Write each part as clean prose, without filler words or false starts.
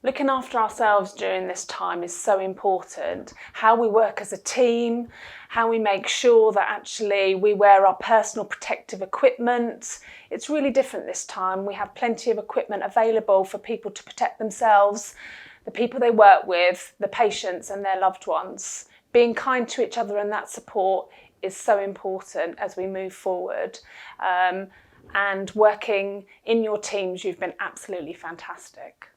Looking after ourselves during this time is so important. How we work as a team, how we make sure that actually we wear our personal protective equipment. It's really different this time. We have plenty of equipment available for people to protect themselves, the people they work with, the patients and their loved ones. Being kind to each other and that support is so important as we move forward. And working in your teams, you've been absolutely fantastic.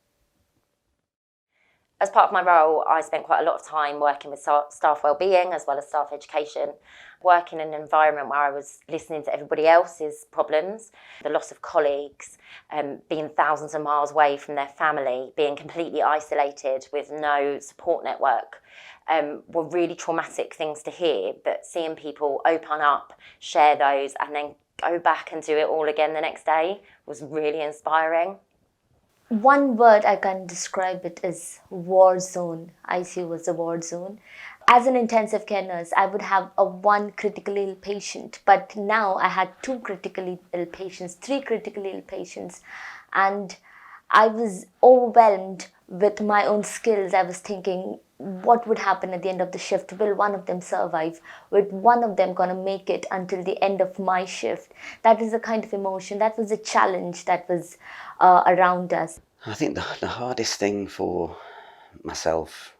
As part of my role, I spent quite a lot of time working with staff wellbeing as well as staff education, working in an environment where I was listening to everybody else's problems, the loss of colleagues, being thousands of miles away from their family, being completely isolated with no support network, were really traumatic things to hear, but seeing people open up, share those, and then go back and do it all again the next day was really inspiring. One word I can describe it is war zone. ICU was a war zone. As an intensive care nurse, I would have one critically ill patient, but now I had 2 critically ill patients, 3 critically ill patients, and I was overwhelmed with my own skills. I was thinking, what would happen at the end of the shift? Will one of them survive? Will one of them gonna make it until the end of my shift? That is the kind of emotion, that was a challenge that was around us. I think the hardest thing for myself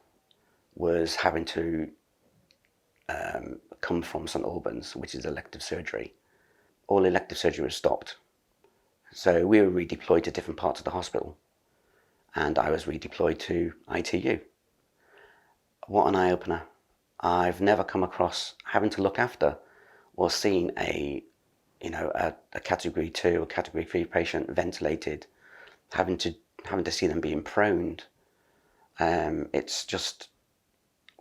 was having to come from St Albans, which is elective surgery. All elective surgery was stopped. So we were redeployed to different parts of the hospital, and I was redeployed to ITU. What an eye-opener. I've never come across having to look after or seen a category 2 or category 3 patient ventilated, having to see them being proned. It's just,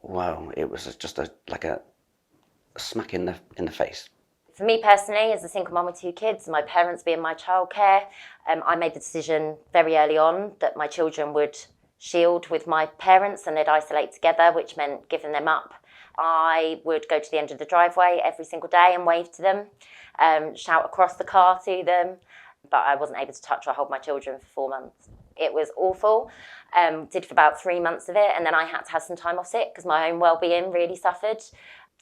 wow, it was just like a smack in the face. For me personally, as a single mum with 2 kids, my parents being my childcare, I made the decision very early on that my children would shield with my parents and they'd isolate together, which meant giving them up. I would go to the end of the driveway every single day and wave to them, shout across the car to them, but I wasn't able to touch or hold my children for 4 months. It was awful. Did for about 3 months of it, and then I had to have some time off sick because my own well-being really suffered.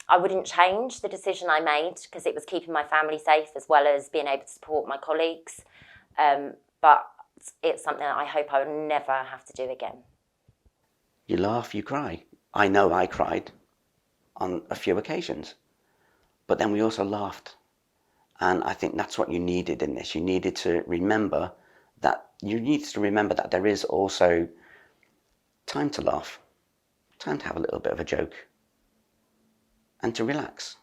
I wouldn't change the decision I made because it was keeping my family safe as well as being able to support my colleagues. But it's something that I hope I would never have to do again. You laugh, you cry. I know I cried on a few occasions, but then we also laughed. And I think that's what you needed in this. You needed to remember that there is also time to laugh, time to have a little bit of a joke, and to relax.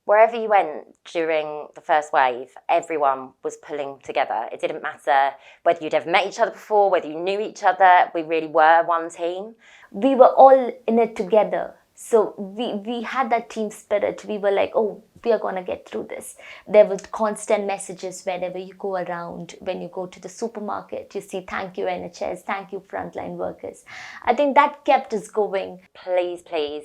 Wherever you went during the first wave, everyone was pulling together. It didn't matter whether you'd ever met each other before, whether you knew each other, we really were one team. We were all in it together. So we had that team spirit. We were like, oh, we are going to get through this. There were constant messages whenever you go around. When you go to the supermarket, you see, thank you NHS, thank you frontline workers. I think that kept us going. Please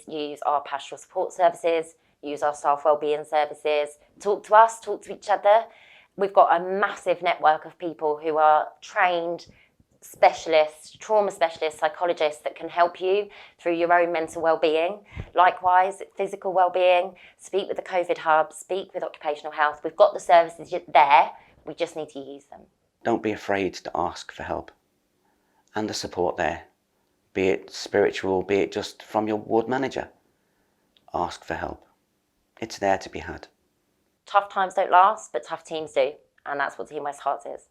use our pastoral support services, use our staff wellbeing services, talk to us, talk to each other. We've got a massive network of people who are trained specialists, trauma specialists, psychologists that can help you through your own mental well-being. Likewise, physical well-being, speak with the COVID hub, speak with occupational health. We've got the services there, we just need to use them. Don't be afraid to ask for help and the support there, be it spiritual, be it just from your ward manager. Ask for help. It's there to be had. Tough times don't last, but tough teams do, and that's what Team West Herts is.